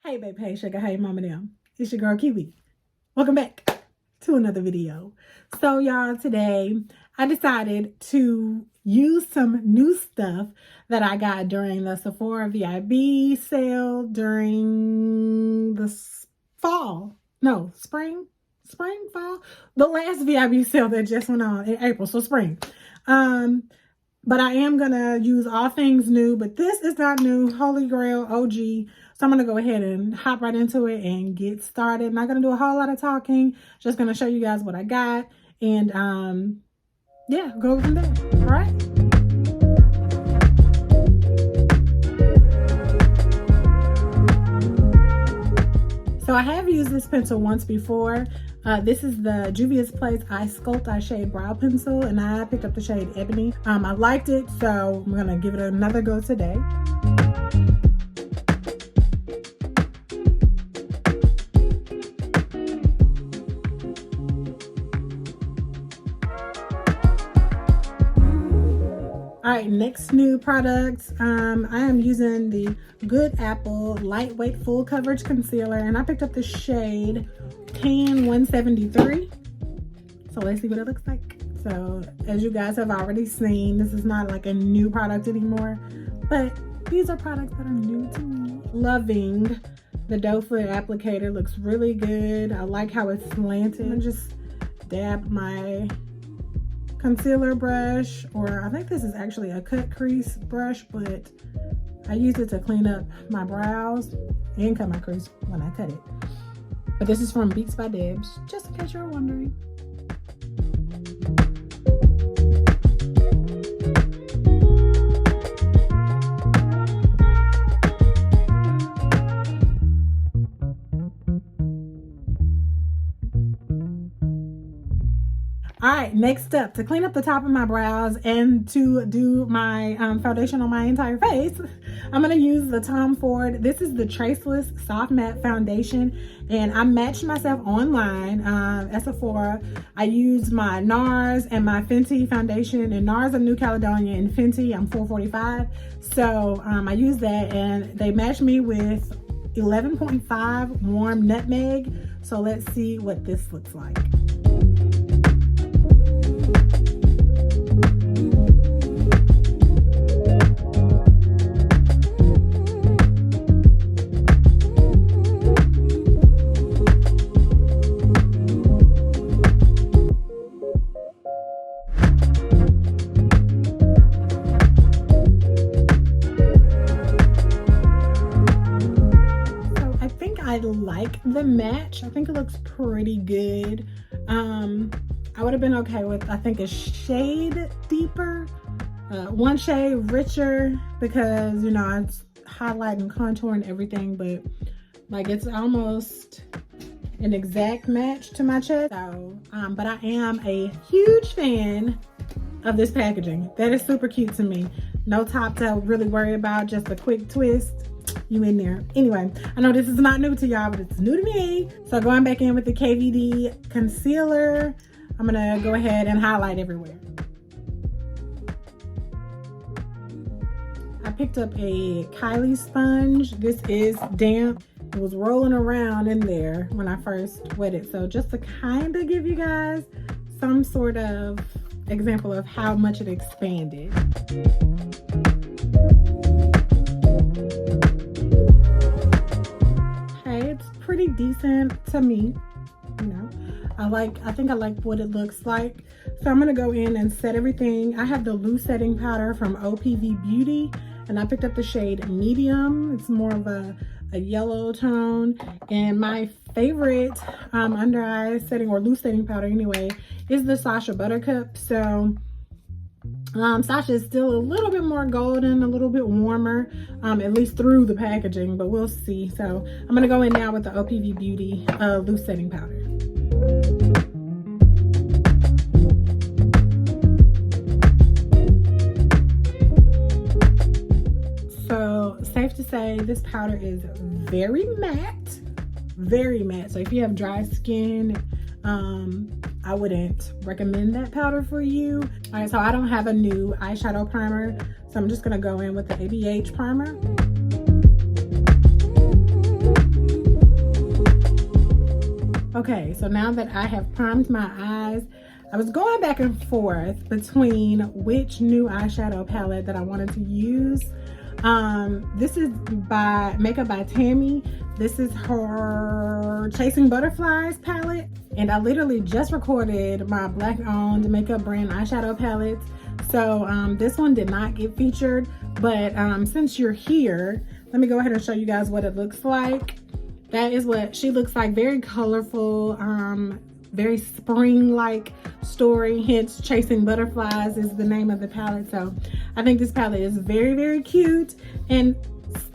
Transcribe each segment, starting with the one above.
Hey babe, hey sugar, hey mama them. It's your girl Kiwi. Welcome back to another video. So y'all, today I decided to use some new stuff that I got during the Sephora VIB sale during the fall. No, spring, fall. The last VIB sale that just went on in April, so spring. But I am gonna use all things new, but this is not new, Holy Grail OG. So I'm gonna go ahead and hop right into it and get started. Not gonna do a whole lot of talking, just gonna show you guys what I got and yeah, go from there, all right? So I have used this pencil once before. This is the Juvia's Place Eye Sculpt Eye Shade Brow Pencil, and I picked up the shade Ebony. I liked it, so I'm gonna give it another go today. All right, next new product. I am using the Good Apple Lightweight Full Coverage Concealer, and I picked up the shade Tan 173. So let's see what it looks like. So as you guys have already seen, this is not like a new product anymore, but these are products that are new to me. Loving the doe foot applicator, looks really good. I like how it's slanted. I'm gonna just dab my concealer brush, or I think this is actually a cut crease brush, but I use it to clean up my brows and cut my crease when I cut it. But this is from Beats by Debs, just in case you're wondering. All right, next up, to clean up the top of my brows and to do my foundation on my entire face, I'm gonna use the Tom Ford. This is the Traceless Soft Matte Foundation, and I matched myself online at Sephora. I used my NARS and my Fenty foundation, and NARS of New Caledonia and Fenty, I'm 445. So I used that, and they matched me with 11.5 Warm Nutmeg. So let's see what this looks like. I like the match. I think it looks pretty good. I would have been okay with, I think, a shade deeper, one shade richer, because, you know, it's highlight and contour and everything, but like it's almost an exact match to my chest. So, but I am a huge fan of this packaging. That is super cute to me. No top to really worry about, just a quick twist. You in there. Anyway, I know this is not new to y'all, but it's new to me. So going back in with the KVD concealer, I'm gonna go ahead and highlight everywhere. I picked up a Kylie sponge. This is damp. It was rolling around in there when I first wet it. So just to kind of give you guys some sort of example of how much it expanded. Pretty decent to me, you know. I think I like what it looks like. So I'm gonna go in and set everything. I have the loose setting powder from OPV Beauty, and I picked up the shade Medium. It's more of a yellow tone, and my favorite under eye setting, or loose setting powder anyway, is the Sasha Buttercup. So Sasha is still a little bit more golden, a little bit warmer, at least through the packaging, but we'll see. So I'm gonna go in now with the OPV Beauty loose setting powder. So safe to say this powder is very matte, very matte. So if you have dry skin, I wouldn't recommend that powder for you. All right, so I don't have a new eyeshadow primer, so I'm just gonna go in with the ABH primer. Okay, so now that I have primed my eyes, I was going back and forth between which new eyeshadow palette that I wanted to use. This is by Makeup by Tammy. This is her Chasing Butterflies palette. And I literally just recorded my Black-owned makeup brand eyeshadow palette. So this one did not get featured. But since you're here, let me go ahead and show you guys what it looks like. That is what she looks like. Very colorful, very spring-like story. Hence, Chasing Butterflies is the name of the palette. So I think this palette is very, very cute and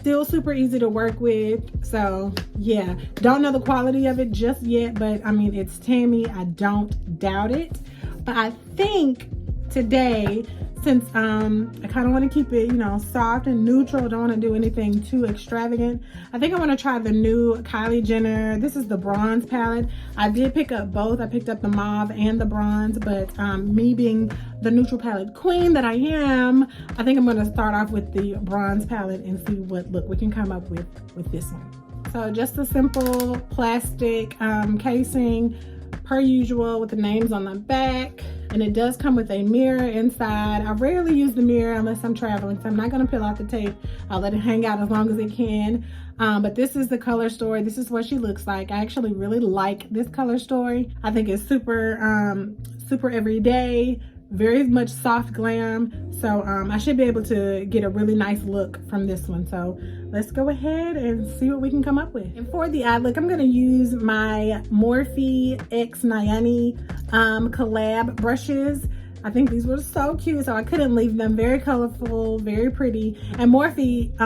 still super easy to work with. So yeah, don't know the quality of it just yet, but I mean, it's Tammy. I don't doubt it. But I think today, since I kind of want to keep it, you know, soft and neutral, don't want to do anything too extravagant, I think I want to try the new Kylie Jenner. This is the bronze palette. I did pick up both. I picked up the mauve and the bronze, but me being the neutral palette queen that I am, I think I'm going to start off with the bronze palette and see what look we can come up with this one. So just a simple plastic casing per usual with the names on the back. And it does come with a mirror inside. I rarely use the mirror unless I'm traveling, so I'm not gonna peel out the tape. I'll let it hang out as long as it can. But this is the color story. This is what she looks like. I actually really like this color story. I think it's super, super everyday, very much soft glam. So I should be able to get a really nice look from this one. So let's go ahead and see what we can come up with. And for the eye look, I'm gonna use my Morphe X Nayani collab brushes. I think these were so cute, so I couldn't leave them. Very colorful, very pretty. And Morphe,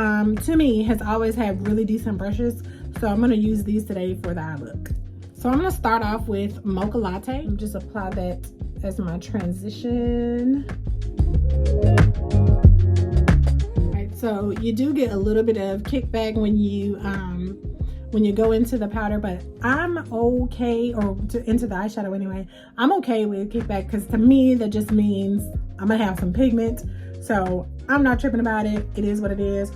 to me, has always had really decent brushes. So I'm gonna use these today for the eye look. So I'm gonna start off with Mocha Latte. Just apply that as my transition. All right, so you do get a little bit of kickback when you go into the powder, but I'm okay, into the eyeshadow anyway. I'm okay with kickback because to me that just means I'm gonna have some pigment. So I'm not tripping about it. It is what it is.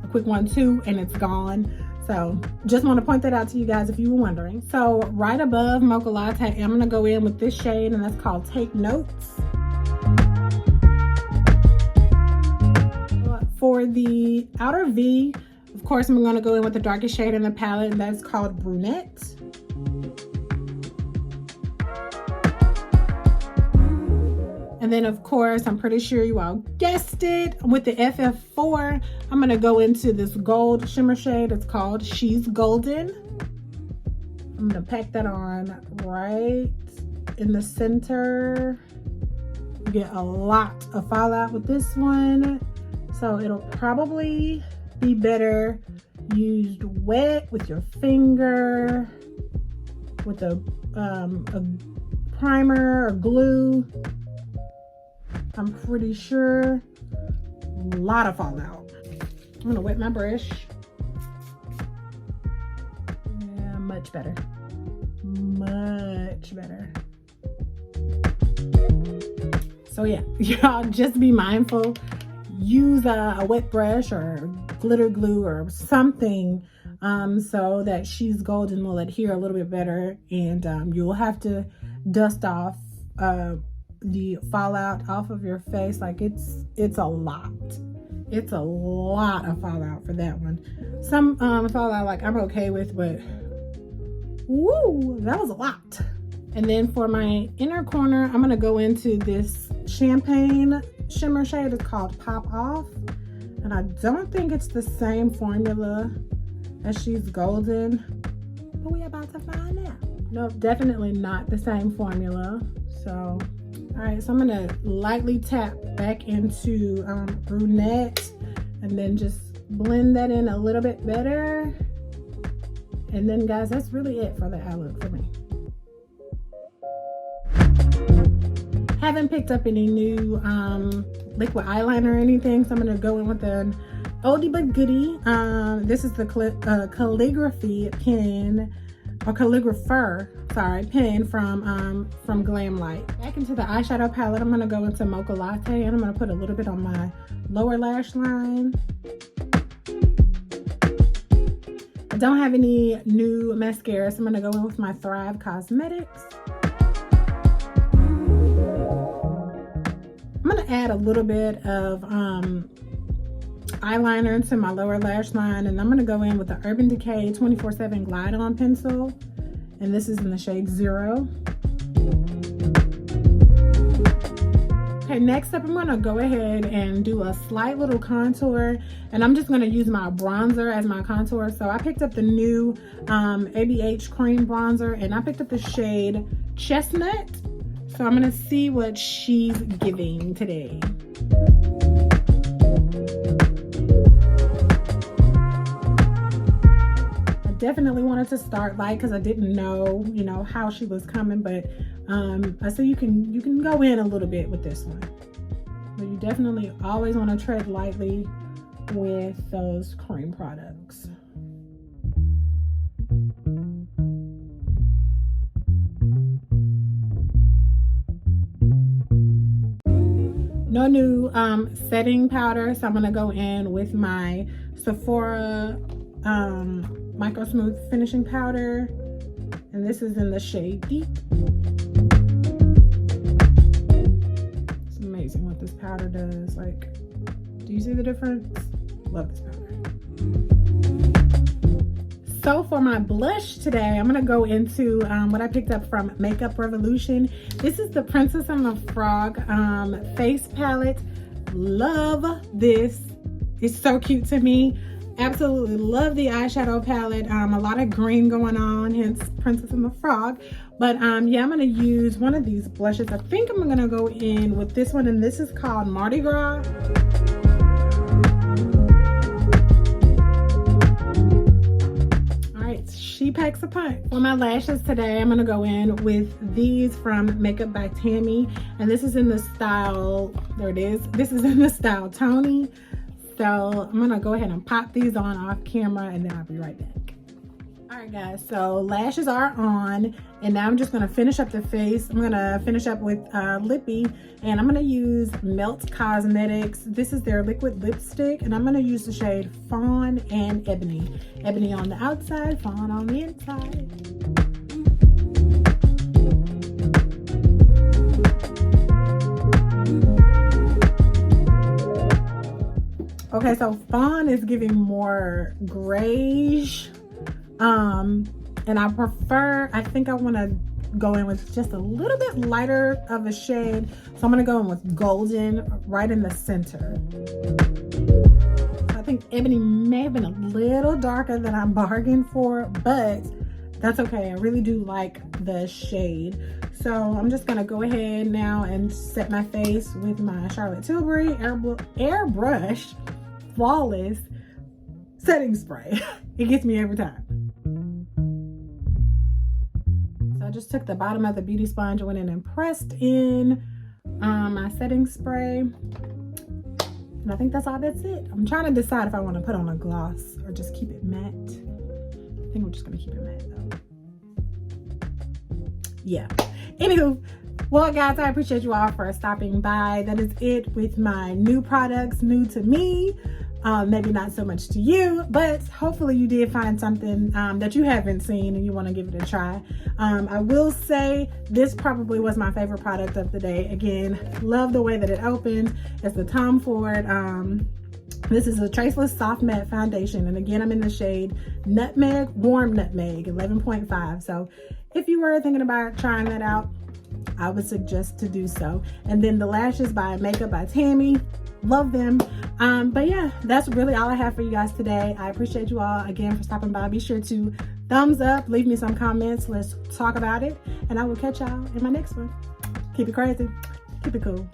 A quick 1-2 and it's gone. So just want to point that out to you guys if you were wondering. So right above Mocha Latte, I'm gonna go in with this shade, and that's called Take Notes. For the outer V, of course, I'm gonna go in with the darkest shade in the palette, and that's called Brunette. And then of course, I'm pretty sure you all guessed it, with the FF4, I'm gonna go into this gold shimmer shade. It's called She's Golden. I'm gonna pack that on right in the center. You get a lot of fallout with this one. So it'll probably be better used wet with your finger, with a primer or glue. I'm pretty sure. A lot of fallout. I'm gonna wet my brush. Yeah, much better. Much better. So yeah, y'all just be mindful. Use a wet brush or glitter glue or something so that She's Golden will adhere a little bit better, and you'll have to dust off the fallout off of your face. Like it's a lot. It's a lot of fallout for that one. Some fallout like I'm okay with, but woo, that was a lot. And then for my inner corner, I'm gonna go into this champagne shimmer shade. It's called Pop Off, and I don't think it's the same formula as She's Golden, but we're about to find out. No, definitely not the same formula. So all right, so I'm gonna lightly tap back into Brunette, and then just blend that in a little bit better. And then guys, that's really it for the eye look for me. Haven't picked up any new liquid eyeliner or anything, so I'm gonna go in with an oldie but goodie. This is the calligraphy pen, or calligrapher, sorry, pen from Glam Light. Back into the eyeshadow palette, I'm gonna go into Mocha Latte, and I'm gonna put a little bit on my lower lash line. Don't have any new mascara, so I'm gonna go in with my Thrive Cosmetics. I'm gonna add a little bit of eyeliner into my lower lash line, and I'm gonna go in with the Urban Decay 24/7 Glide On pencil, and this is in the shade 0. Okay, next up I'm gonna go ahead and do a slight little contour, and I'm just gonna use my bronzer as my contour. So I picked up the new ABH cream bronzer, and I picked up the shade Chestnut. So I'm gonna see what she's giving today. I definitely wanted to start light because I didn't know, you know, how she was coming, but so you can go in a little bit with this one. But you definitely always want to tread lightly with those cream products. No new setting powder, so I'm gonna go in with my Sephora Micro Smooth finishing powder, and this is in the shade Deep. It's amazing what this powder does. Like, do you see the difference? Love this powder. So for my blush today, I'm gonna go into what I picked up from Makeup Revolution. This is the Princess and the Frog face palette. Love this. It's so cute to me. Absolutely love the eyeshadow palette. A lot of green going on, hence Princess and the Frog. But yeah, I'm gonna use one of these blushes. I think I'm gonna go in with this one, and this is called Mardi Gras. She packs a punch. For my lashes today, I'm gonna go in with these from Makeup by Tammy, and this is in the style, there it is, this is in the style Tony. So I'm gonna go ahead and pop these on off camera, and then I'll be right back. All right guys, so lashes are on, and now I'm just gonna finish up the face. I'm gonna finish up with Lippy, and I'm gonna use Melt Cosmetics. This is their liquid lipstick, and I'm gonna use the shade Fawn and Ebony. Ebony on the outside, Fawn on the inside. Okay, so Fawn is giving more grayish. And I think I want to go in with just a little bit lighter of a shade. So I'm going to go in with Golden right in the center. I think Ebony may have been a little darker than I bargained for, but that's okay. I really do like the shade. So I'm just going to go ahead now and set my face with my Charlotte Tilbury Airbrush Flawless Setting Spray. It gets me every time. I just took the bottom of the beauty sponge and went in and pressed in my setting spray, and I think that's it. I'm trying to decide if I want to put on a gloss or just keep it matte. I think we're just gonna keep it matte though. Yeah, anywho, well guys, I appreciate you all for stopping by. That is it with my new products, new to me. Maybe not so much to you, but hopefully you did find something that you haven't seen and you want to give it a try. I will say this probably was my favorite product of the day. Again, love the way that it opens. It's the Tom Ford. This is a Traceless Soft Matte Foundation, and again, I'm in the shade Nutmeg, Warm Nutmeg, 11.5. So if you were thinking about trying that out, I would suggest to do so. And then the lashes by Makeup by Tammy. Love them. But yeah, that's really all I have for you guys today. I appreciate you all again for stopping by. Be sure to thumbs up, leave me some comments, let's talk about it, and I will catch y'all in my next one. Keep it crazy, keep it cool.